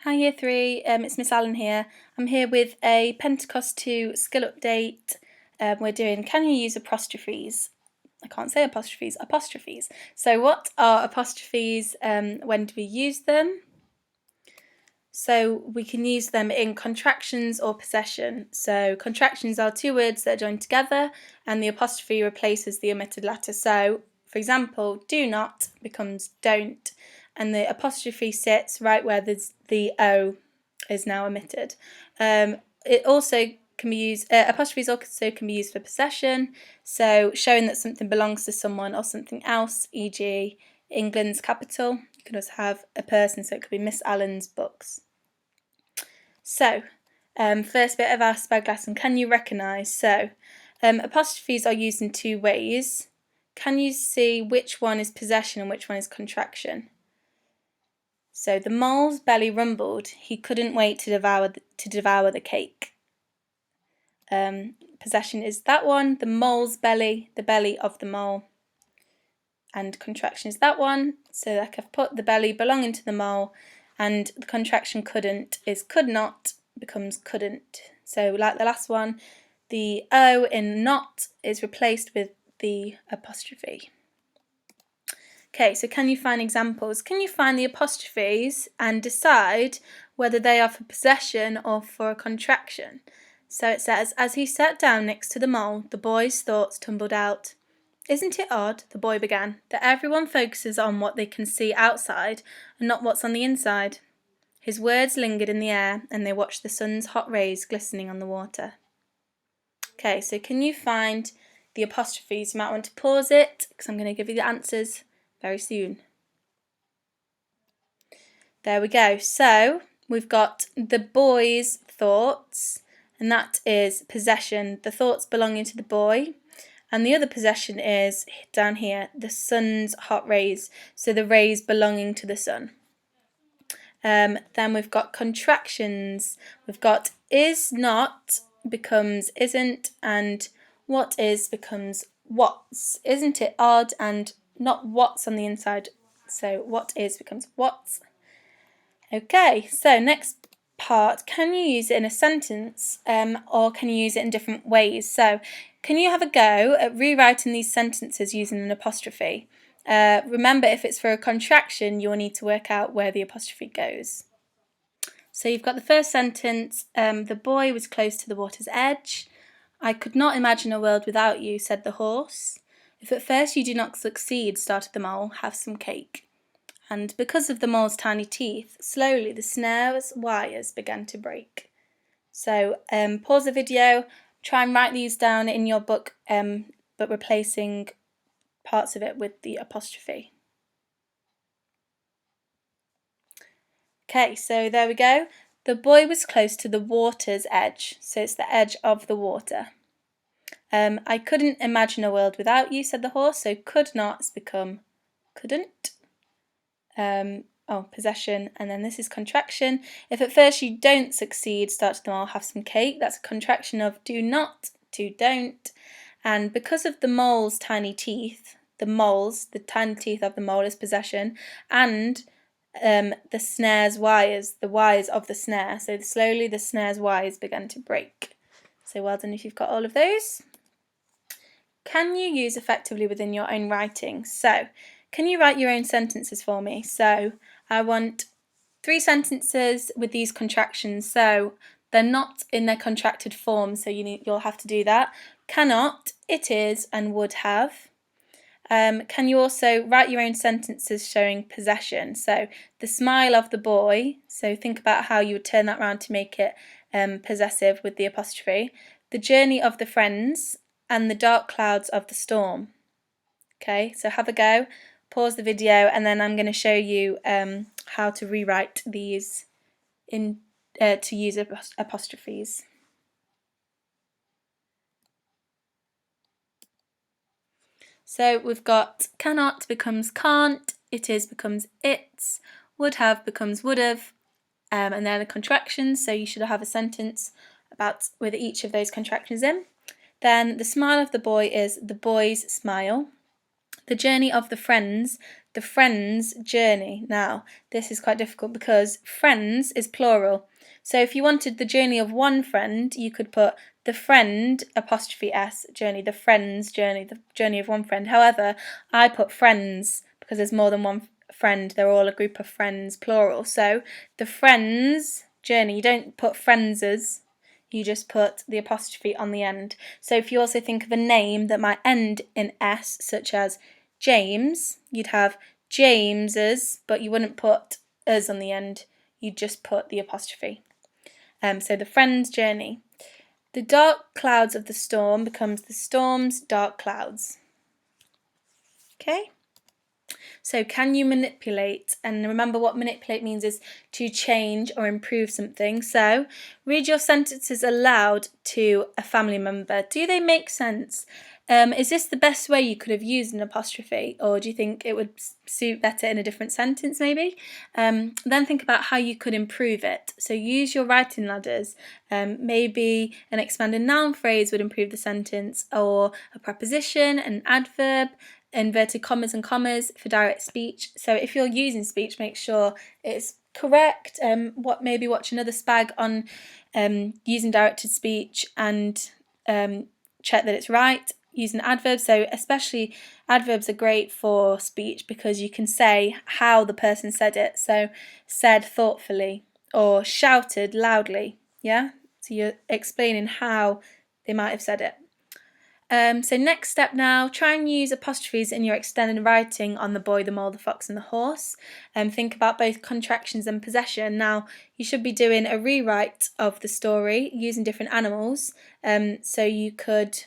Hi Year 3, it's Miss Allen here. I'm here with a Pentecost 2 skill update. We're doing can you use apostrophes? I can't say apostrophes, apostrophes. So what are apostrophes? When do we use them? So we can use them in contractions or possession. So contractions are two words that are joined together and the apostrophe replaces the omitted letter. So for example, do not becomes don't, and the apostrophe sits right where the O is now omitted. It also can be used, apostrophes also can be used for possession, so showing that something belongs to someone or something else, e.g. England's capital. You can also have a person, so it could be Miss Allen's books. So, first bit of our SPaG lesson, can you recognise? So, apostrophes are used in two ways. Can you see which one is possession and which one is contraction? So the mole's belly rumbled. He couldn't wait to devour the cake. Possession is that one. The mole's belly, the belly of the mole. And contraction is that one. So like I've put the belly belonging to the mole, and the contraction couldn't is could not becomes couldn't. So like the last one, the O in not is replaced with the apostrophe. Okay, so can you find examples? Can you find the apostrophes and decide whether they are for possession or for a contraction? So it says, as he sat down next to the mole, the boy's thoughts tumbled out. Isn't it odd, the boy began, that everyone focuses on what they can see outside and not what's on the inside? His words lingered in the air and they watched the sun's hot rays glistening on the water. Okay, so can you find the apostrophes? You might want to pause it because I'm going to give you the answers very soon. There we go. So we've got the boy's thoughts, and that is possession, the thoughts belonging to the boy. And the other possession is down here, the sun's hot rays, so the rays belonging to the sun. Then we've got contractions. We've got is not becomes isn't, and what is becomes what's. Isn't it odd, and not what's on the inside, so what is becomes what's. Okay, so next part, can you use it in a sentence or can you use it in different ways? So can you have a go at rewriting these sentences using an apostrophe? Remember, if it's for a contraction, you'll need to work out where the apostrophe goes. So you've got the first sentence, the boy was close to the water's edge. I could not imagine a world without you, said the horse. If at first you do not succeed, started the mole, have some cake. And because of the mole's tiny teeth, slowly the snare's wires began to break. So pause the video, try and write these down in your book, but replacing parts of it with the apostrophe. Okay, so there we go. The boy was close to the water's edge, so it's the edge of the water. I couldn't imagine a world without you, said the horse, so could not has become couldn't. Possession, and then this is contraction. If at first you don't succeed, start to the mole, have some cake. That's a contraction of do not to don't. And because of the mole's tiny teeth, the tiny teeth of the mole is possession, and the snare's wires, the wires of the snare. So slowly the snare's wires began to break. So well done if you've got all of those. Can you use effectively within your own writing? So can you write your own sentences for me? So I want 3 sentences with these contractions. So they're not in their contracted form, so you'll have to do that. Cannot, it is, and would have. Can you also write your own sentences showing possession? So the smile of the boy, so think about how you would turn that around to make it possessive with the apostrophe. The journey of the friends and the dark clouds of the storm. Okay, so have a go, pause the video, and then I'm going to show you how to rewrite these to use apostrophes. So we've got cannot becomes can't, it is becomes it's, would have becomes would have, and they're the contractions, so you should have a sentence with each of those contractions in. Then the smile of the boy is the boy's smile. The journey of the friends journey. Now, this is quite difficult because friends is plural. So if you wanted the journey of one friend, you could put the friend apostrophe s journey, the friend's journey, the journey of one friend. However, I put friends because there's more than one friend. They're all a group of friends, plural. So the friends journey, you don't put friends's, you just put the apostrophe on the end. So if you also think of a name that might end in s, such as James, you'd have James's, but you wouldn't put us on the end. You'd just put the apostrophe. So the friend's journey. The dark clouds of the storm becomes the storm's dark clouds. Okay? So can you manipulate? And remember what manipulate means is to change or improve something. So read your sentences aloud to a family member. Do they make sense? Is this the best way you could have used an apostrophe, or do you think it would suit better in a different sentence maybe? Then think about how you could improve it. So use your writing ladders. Maybe an expanded noun phrase would improve the sentence, or a preposition, an adverb, inverted commas and commas for direct speech. So if you're using speech, make sure it's correct. Maybe watch another SPaG on using directed speech and check that it's right. Using adverbs, so especially adverbs are great for speech because you can say how the person said it. So said thoughtfully or shouted loudly. Yeah, so you're explaining how they might have said it. So next step now, try and use apostrophes in your extended writing on the boy, the mole, the fox and the horse. Think about both contractions and possession. Now, you should be doing a rewrite of the story using different animals. So you could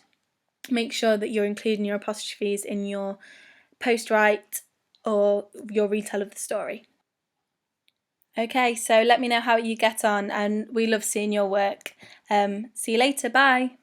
make sure that you're including your apostrophes in your post-write or your retell of the story. Okay, so let me know how you get on, and we love seeing your work. See you later, bye.